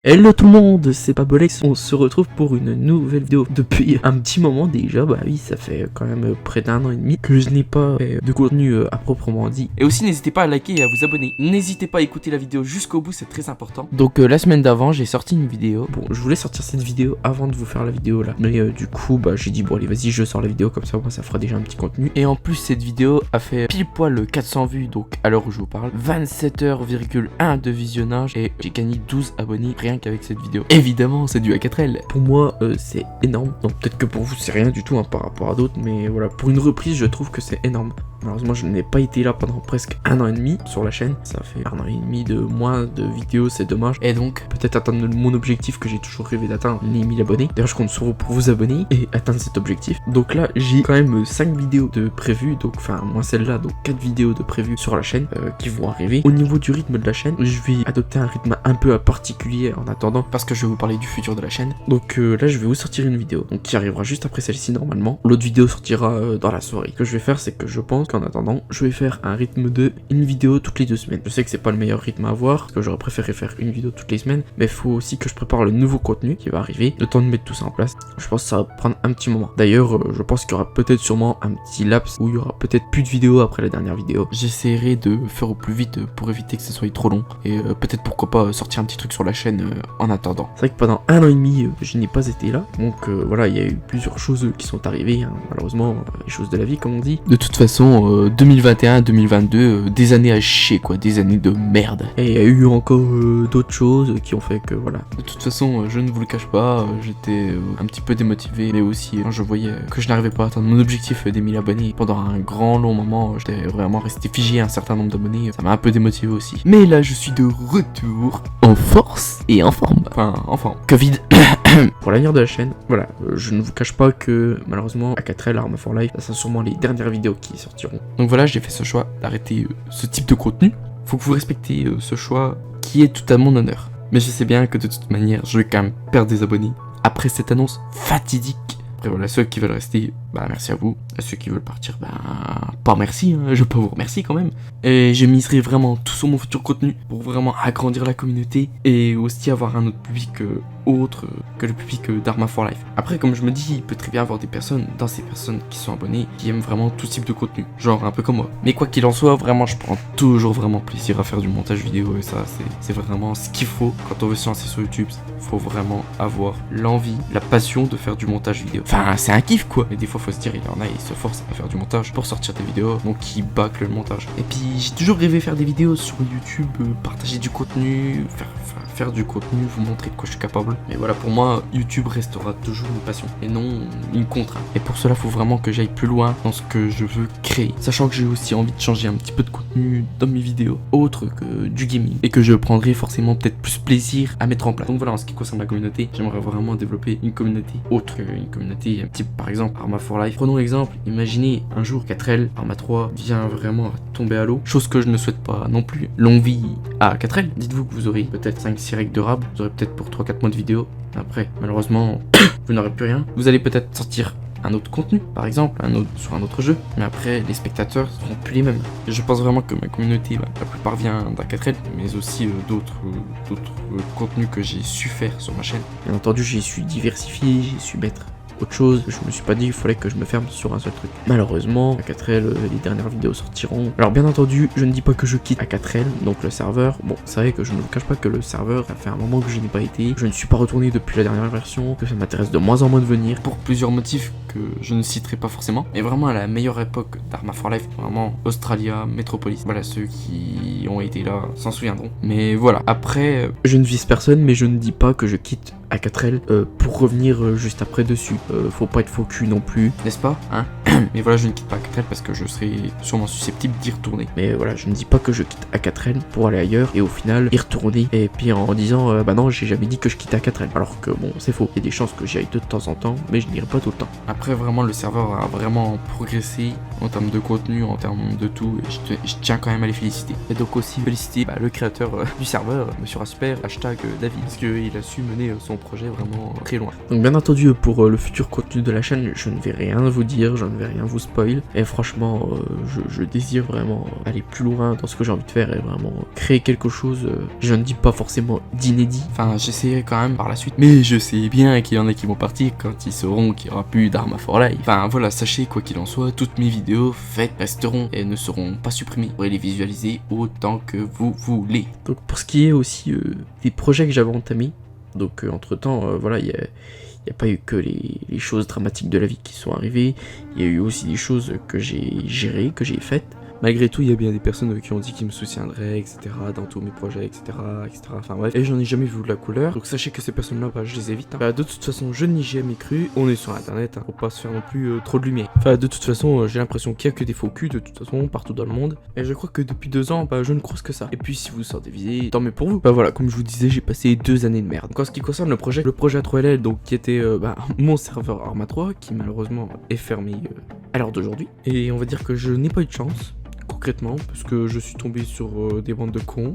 Hello tout le monde, c'est Pabolex, on se retrouve pour une nouvelle vidéo depuis un petit moment déjà, bah oui ça fait quand même près d'un an et demi que je n'ai pas fait de contenu à proprement dit. Et aussi n'hésitez pas à liker et à vous abonner, n'hésitez pas à écouter la vidéo jusqu'au bout, c'est très important. Donc la semaine d'avant j'ai sorti une vidéo, bon je voulais sortir cette vidéo avant de vous faire la vidéo là, mais du coup bah j'ai dit bon allez vas-y je sors la vidéo comme ça, moi ça fera déjà un petit contenu. Et en plus cette vidéo a fait pile poil 400 vues, donc à l'heure où je vous parle, 27h,1 de visionnage et j'ai gagné 12 abonnés rien qu'avec cette vidéo. Évidemment, c'est du A4L. Pour moi, c'est énorme. Donc peut-être que pour vous, c'est rien du tout hein, par rapport à d'autres. Mais voilà, pour une reprise, je trouve que c'est énorme. Malheureusement, je n'ai pas été là pendant presque un an et demi sur la chaîne. Ça fait un an et demi de moins de vidéos, c'est dommage. Et donc, peut-être atteindre mon objectif que j'ai toujours rêvé d'atteindre, les 1000 abonnés. D'ailleurs, je compte sur vous pour vous abonner et atteindre cet objectif. Donc là, j'ai quand même 5 vidéos de prévues. Donc, enfin, moi celle-là, donc 4 vidéos de prévues sur la chaîne qui vont arriver. Au niveau du rythme de la chaîne, je vais adopter un rythme un peu particulier en attendant. Parce que je vais vous parler du futur de la chaîne. Donc là, je vais vous sortir une vidéo. Donc qui arrivera juste après celle-ci normalement. L'autre vidéo sortira dans la soirée. Ce que je vais faire, c'est que je pense qu'en attendant, je vais faire un rythme de une vidéo toutes les 2 semaines. Je sais que c'est pas le meilleur rythme à avoir, parce que j'aurais préféré faire une vidéo toutes les semaines, mais il faut aussi que je prépare le nouveau contenu qui va arriver, le temps de mettre tout ça en place. Je pense que ça va prendre un petit moment. D'ailleurs, je pense qu'il y aura peut-être sûrement un petit laps où il y aura peut-être plus de vidéos après la dernière vidéo. J'essaierai de faire au plus vite pour éviter que ce soit trop long, et peut-être pourquoi pas sortir un petit truc sur la chaîne en attendant. C'est vrai que pendant un an et demi, je n'ai pas été là, donc voilà, il y a eu plusieurs choses qui sont arrivées, hein. Malheureusement, les choses de la vie comme on dit. De toute façon, 2021-2022, des années à chier quoi, des années de merde. Et il y a eu encore d'autres choses qui ont fait que voilà. De toute façon, je ne vous le cache pas, j'étais un petit peu démotivé, mais aussi quand je voyais que je n'arrivais pas à atteindre mon objectif des 1000 abonnés pendant un grand long moment, j'étais vraiment resté figé à un certain nombre d'abonnés, ça m'a un peu démotivé aussi. Mais là, je suis de retour en force et en forme. Enfin, en forme. Covid. Pour l'avenir de la chaîne, voilà, je ne vous cache pas que malheureusement A4L Arma for Life, ça sera sûrement les dernières vidéos qui sortiront. Donc voilà, j'ai fait ce choix d'arrêter ce type de contenu. Faut que vous respectez ce choix qui est tout à mon honneur. Mais je sais bien que de toute manière, je vais quand même perdre des abonnés après cette annonce fatidique. Après voilà, ceux qui veulent rester, bah merci à vous. À ceux qui veulent partir, bah pas merci, hein, je peux vous remercier quand même. Et je miserai vraiment tout sur mon futur contenu pour vraiment agrandir la communauté et aussi avoir un autre public autre que le public d'Arma for Life. Après, comme je me dis, il peut très bien avoir des personnes, dans ces personnes qui sont abonnées, qui aiment vraiment tout type de contenu, genre un peu comme moi. Mais quoi qu'il en soit, vraiment, je prends toujours vraiment plaisir à faire du montage vidéo et ça, c'est vraiment ce qu'il faut quand on veut se lancer sur YouTube. Il faut vraiment avoir l'envie, la passion de faire du montage vidéo. Enfin, c'est un kiff quoi. Mais des fois, faut se dire, il y en a, ils se forcent à faire du montage pour sortir des vidéos, donc ils bâclent le montage. Et puis, j'ai toujours rêvé faire des vidéos sur YouTube, partager du contenu, faire du contenu, vous montrer de quoi je suis capable. Mais voilà, pour moi, YouTube restera toujours une passion et non une contrainte. Et pour cela, il faut vraiment que j'aille plus loin dans ce que je veux créer. Sachant que j'ai aussi envie de changer un petit peu de contenu dans mes vidéos, autre que du gaming. Et que je prendrai forcément peut-être plus plaisir à mettre en place. Donc voilà, en ce qui concerne la communauté, j'aimerais vraiment développer une communauté autre qu'une communauté type par exemple Arma for Life. Prenons l'exemple, imaginez un jour 4L, Arma 3 vient vraiment tomber à l'eau. Chose que je ne souhaite pas non plus. Longue vie à 4L. Dites-vous que vous aurez peut-être 5-6 règles de rab, vous aurez peut-être pour 3-4 mois de vidéo. Après, malheureusement, vous n'aurez plus rien. Vous allez peut-être sortir un autre contenu, par exemple, sur un autre jeu. Mais après, les spectateurs seront plus les mêmes. Et je pense vraiment que ma communauté, la plupart vient d'A4L, mais aussi d'autres contenus que j'ai su faire sur ma chaîne. Bien entendu, j'ai su diversifier, j'ai su mettre autre chose, je me suis pas dit qu'il fallait que je me ferme sur un seul truc. Malheureusement, A4L, les dernières vidéos sortiront. Alors bien entendu, je ne dis pas que je quitte A4L, donc le serveur. Bon, c'est vrai que je ne vous cache pas que le serveur, ça fait un moment que je n'y ai pas été. Je ne suis pas retourné depuis la dernière version, que ça m'intéresse de moins en moins de venir. Pour plusieurs motifs que je ne citerai pas forcément. Mais vraiment à la meilleure époque d'Arma for Life, vraiment Australia, Metropolis. Voilà, ceux qui ont été là s'en souviendront. Mais voilà, après... Je ne vise personne, mais je ne dis pas que je quitte A4L pour revenir juste après dessus. Faut pas être faux cul non plus, n'est-ce pas, hein? Mais voilà, je ne quitte pas A4L parce que je serai sûrement susceptible d'y retourner. Mais voilà, je ne dis pas que je quitte A4L pour aller ailleurs et au final y retourner et puis en disant bah non, j'ai jamais dit que je quitte A4L. Alors que bon, c'est faux. Il y a des chances que j'y aille de temps en temps, mais je n'irai pas tout le temps. Après vraiment le serveur a vraiment progressé en termes de contenu, en termes de tout, et je tiens quand même à les féliciter. Et donc aussi féliciter le créateur du serveur, Monsieur Rasper, David, parce qu'il a su mener son projet vraiment très loin. Donc bien entendu, pour le futur contenu de la chaîne, je ne vais rien vous dire, je ne vais rien vous spoil, et franchement, je désire vraiment aller plus loin dans ce que j'ai envie de faire, et vraiment créer quelque chose, je ne dis pas forcément d'inédit. Enfin, j'essaierai quand même par la suite, mais je sais bien qu'il y en a qui vont partir quand ils sauront qu'il n'y aura plus d'Arma for Life. Enfin voilà, sachez quoi qu'il en soit, toutes mes vidéos faites resteront et ne seront pas supprimées. Vous pourrez les visualiser autant que vous voulez. Donc pour ce qui est aussi des projets que j'avais entamés, donc entre temps, voilà, il n'y a pas eu que les choses dramatiques de la vie qui sont arrivées, il y a eu aussi des choses que j'ai gérées, que j'ai faites. Malgré tout, il y a bien des personnes qui ont dit qu'ils me soutiendraient, etc. dans tous mes projets, etc. Enfin bref, et j'en ai jamais vu de la couleur. Donc sachez que ces personnes-là, je les évite. Bah, de toute façon, je n'y ai jamais cru. On est sur internet, faut pas se faire non plus trop de lumière. Enfin, de toute façon, j'ai l'impression qu'il y a que des faux culs, de toute façon, partout dans le monde. Et je crois que depuis 2 ans, je ne croise que ça. Et puis si vous sortez visé, tant mieux pour vous. Bah voilà, comme je vous disais, j'ai passé 2 années de merde. Donc en ce qui concerne le projet A3LL, donc qui était mon serveur Arma 3, qui malheureusement est fermé à l'heure d'aujourd'hui. Et on va dire que je n'ai pas eu de chance. Concrètement, parce que je suis tombé sur des bandes de cons,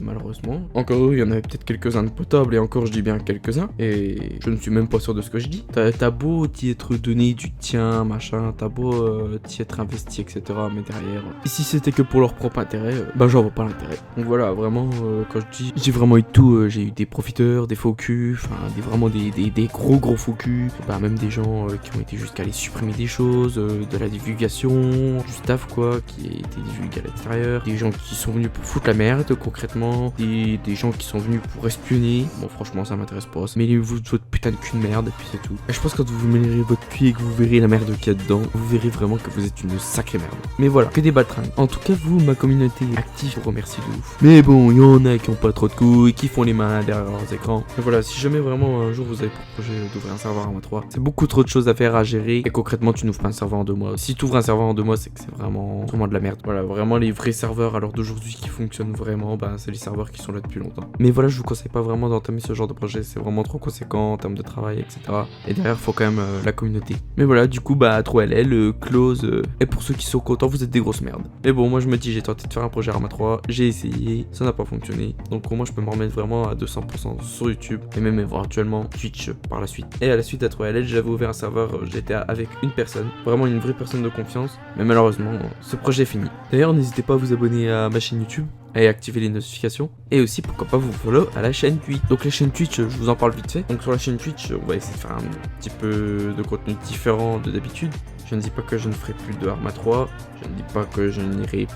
malheureusement. Encore il y en avait peut-être quelques-uns de potables, et encore je dis bien quelques-uns, et je ne suis même pas sûr de ce que je dis. T'as beau t'y être donné du tien, machin, t'as beau t'y être investi, etc. Mais derrière, et si c'était que pour leur propre intérêt, j'en vois pas l'intérêt. Donc voilà, vraiment, quand je dis, j'ai vraiment eu tout, j'ai eu des profiteurs, des faux culs, enfin vraiment des gros faux culs, même des gens qui ont été jusqu'à aller supprimer des choses, de la divulgation, du staff quoi, qui été divulgué à l'extérieur, des gens qui sont venus pour foutre la merde concrètement, des gens qui sont venus pour espionner. Bon franchement ça m'intéresse pas, mêlez-vous de votre putain de cul de merde et puis c'est tout. Et je pense que quand vous mêlerez votre cul et que vous verrez la merde qu'il y a dedans, vous verrez vraiment que vous êtes une sacrée merde. Mais voilà, que des baltringues. En tout cas vous, ma communauté active, je vous remercie de ouf. Mais bon, il y en a qui ont pas trop de couilles, qui font les mains derrière leurs écrans. Et voilà, si jamais vraiment un jour vous avez pour projet d'ouvrir un serveur Arma 3, c'est beaucoup trop de choses à faire, à gérer, et concrètement tu n'ouvres pas un serveur en 2 mois. Si tu ouvres un serveur en 2 mois, c'est que c'est vraiment de la merde. Voilà, vraiment les vrais serveurs à l'heure d'aujourd'hui qui fonctionnent vraiment, c'est les serveurs qui sont là depuis longtemps. Mais voilà, je vous conseille pas vraiment d'entamer ce genre de projet, c'est vraiment trop conséquent en termes de travail, etc. Et derrière, faut quand même la communauté. Mais voilà, du coup, A3LL, close, et pour ceux qui sont contents, vous êtes des grosses merdes. Mais bon, moi je me dis, j'ai tenté de faire un projet Arma 3, j'ai essayé, ça n'a pas fonctionné. Donc au moins, je peux me remettre vraiment à 200% sur YouTube, et même éventuellement Twitch par la suite. Et à la suite A3LL, j'avais ouvert un serveur GTA avec une personne, vraiment une vraie personne de confiance, mais malheureusement, ce projet est fini. D'ailleurs, n'hésitez pas à vous abonner à ma chaîne YouTube et activer les notifications, et aussi pourquoi pas vous follow à la chaîne Twitch. Donc la chaîne Twitch, je vous en parle vite fait. Donc sur la chaîne Twitch, on va essayer de faire un petit peu de contenu différent de d'habitude. Je ne dis pas que je ne ferai plus de Arma 3, je ne dis pas que je n'irai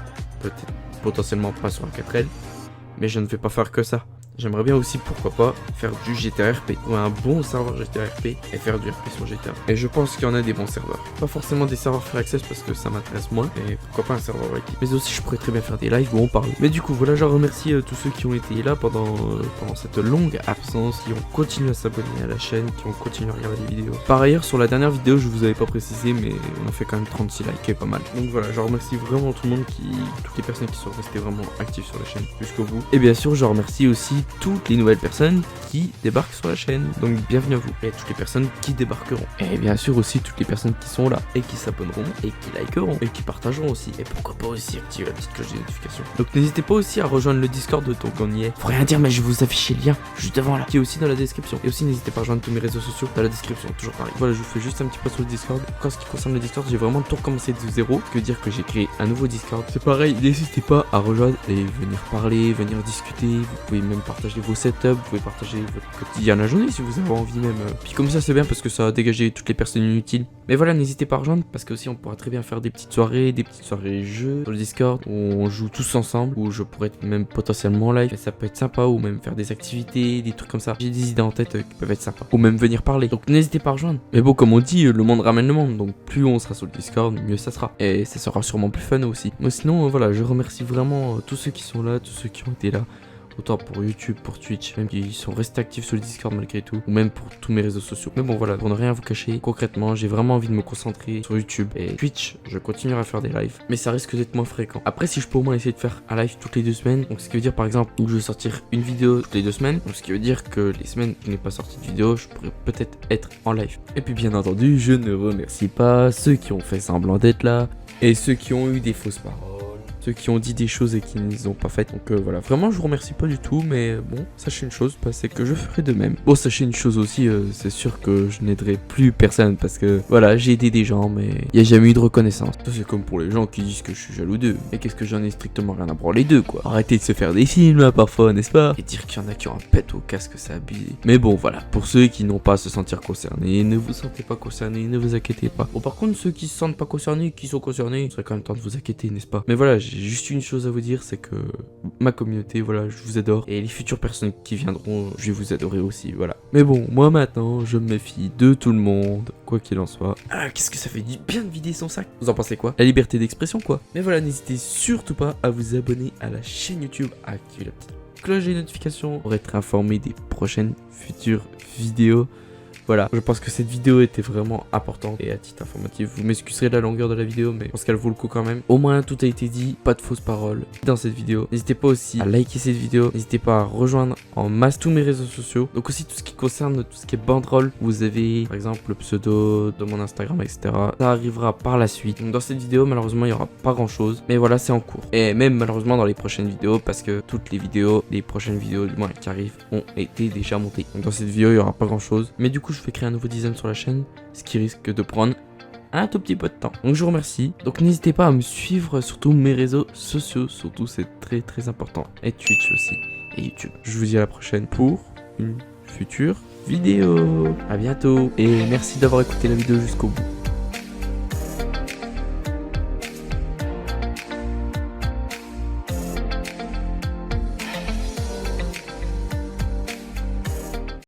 peut-être potentiellement pas sur un 4L, mais je ne vais pas faire que ça. J'aimerais bien aussi, pourquoi pas, faire du GTA RP, ou un bon serveur GTA RP, et faire du RP sur GTA. Et je pense qu'il y en a des bons serveurs. Pas forcément des serveurs free access parce que ça m'intéresse moins, et pourquoi pas un serveur équipe. Mais aussi, je pourrais très bien faire des lives où on parle. Mais du coup, voilà, je remercie tous ceux qui ont été là pendant cette longue absence, qui ont continué à s'abonner à la chaîne, qui ont continué à regarder les vidéos. Par ailleurs, sur la dernière vidéo, je vous avais pas précisé, mais on a fait quand même 36 likes, et pas mal. Donc voilà, je remercie vraiment tout le monde, toutes les personnes qui sont restées vraiment actives sur la chaîne jusqu'au bout. Et bien sûr, je remercie aussi toutes les nouvelles personnes qui débarquent sur la chaîne, donc bienvenue à vous, et toutes les personnes qui débarqueront, et bien sûr aussi toutes les personnes qui sont là, et qui s'abonneront, et qui likeront, et qui partageront aussi, et pourquoi pas aussi activer la petite cloche des notifications. Donc n'hésitez pas aussi à rejoindre le Discord de ton on y est. Faut rien dire, mais je vais vous afficher le lien juste devant là, qui est aussi dans la description, et aussi n'hésitez pas à rejoindre tous mes réseaux sociaux dans la description, toujours pareil. Voilà, je vous fais juste un petit peu sur le Discord. En ce qui concerne le Discord, j'ai vraiment tout recommencé de zéro, que dire que j'ai créé un nouveau Discord. C'est pareil, n'hésitez pas à rejoindre et venir parler, venir discuter, vous pouvez même partager vos setups, vous pouvez partager votre quotidien la journée si vous avez envie même. Puis comme ça c'est bien parce que ça va dégager toutes les personnes inutiles. Mais voilà, n'hésitez pas à rejoindre parce que aussi on pourra très bien faire des petites soirées jeux sur le Discord où on joue tous ensemble, où je pourrais être même potentiellement en live, et ça peut être sympa, ou même faire des activités, des trucs comme ça. J'ai des idées en tête qui peuvent être sympas, ou même venir parler. Donc n'hésitez pas à rejoindre. Mais bon, comme on dit, le monde ramène le monde, donc plus on sera sur le Discord, mieux ça sera. Et ça sera sûrement plus fun aussi. Mais sinon, voilà, je remercie vraiment tous ceux qui sont là, tous ceux qui ont été là autant pour YouTube, pour Twitch, même qu'ils sont restés actifs sur le Discord malgré tout, ou même pour tous mes réseaux sociaux. Mais bon voilà, pour ne rien vous cacher, concrètement, j'ai vraiment envie de me concentrer sur YouTube et Twitch. Je continuerai à faire des lives, mais ça risque d'être moins fréquent. Après, si je peux au moins essayer de faire un live toutes les 2 semaines, donc ce qui veut dire par exemple où je vais sortir une vidéo toutes les 2 semaines, donc ce qui veut dire que les semaines où je n'ai pas sorti de vidéo, je pourrais peut-être être en live. Et puis bien entendu, je ne remercie pas ceux qui ont fait semblant d'être là et ceux qui ont eu des fausses paroles, ceux qui ont dit des choses et qui ne les ont pas faites. Donc voilà, vraiment je vous remercie pas du tout, mais bon, sachez une chose, bah, c'est que je ferai de même. Bon, sachez une chose aussi, c'est sûr que je n'aiderai plus personne parce que voilà, j'ai aidé des gens, mais il n'y a jamais eu de reconnaissance. Ça c'est comme pour les gens qui disent que je suis jaloux d'eux. Et qu'est-ce que j'en ai strictement rien à branler d'eux quoi. Arrêtez de se faire des films là parfois, n'est-ce pas? Et dire qu'il y en a qui ont un pet au casque, c'est abusé. Mais bon voilà, pour ceux qui n'ont pas à se sentir concernés, ne vous sentez pas concernés, ne vous inquiétez pas. Bon par contre, ceux qui se sentent pas concernés, qui sont concernés, il serait quand même temps de vous inquiéter, n'est-ce pas? Mais voilà, j'ai juste une chose à vous dire, c'est que ma communauté, voilà, je vous adore. Et les futures personnes qui viendront, je vais vous adorer aussi, voilà. Mais bon, moi maintenant, je me méfie de tout le monde, quoi qu'il en soit. Ah, qu'est-ce que ça fait du bien de vider son sac? Vous en pensez quoi? La liberté d'expression, quoi. Mais voilà, n'hésitez surtout pas à vous abonner à la chaîne YouTube, à activer la petite cloche des notifications pour être informé des prochaines futures vidéos. Voilà, je pense que cette vidéo était vraiment importante et à titre informatif. Vous m'excuserez de la longueur de la vidéo, mais je pense qu'elle vaut le coup quand même. Au moins, tout a été dit, pas de fausses paroles dans cette vidéo. N'hésitez pas aussi à liker cette vidéo, n'hésitez pas à rejoindre en masse tous mes réseaux sociaux. Donc aussi tout ce qui concerne tout ce qui est banderole, vous avez par exemple le pseudo de mon Instagram, etc. Ça arrivera par la suite. Donc dans cette vidéo, malheureusement, il n'y aura pas grand chose, mais voilà, c'est en cours. Et même malheureusement dans les prochaines vidéos, parce que toutes les prochaines vidéos du moins qui arrivent ont été déjà montées. Donc dans cette vidéo, il n'y aura pas grand chose, mais du coup, je vais créer un nouveau design sur la chaîne, ce qui risque de prendre un tout petit peu de temps. Donc je vous remercie. Donc n'hésitez pas à me suivre sur tous mes réseaux sociaux, surtout c'est très très important. Et Twitch aussi, et YouTube. Je vous dis à la prochaine pour une future vidéo. À bientôt, et merci d'avoir écouté la vidéo jusqu'au bout.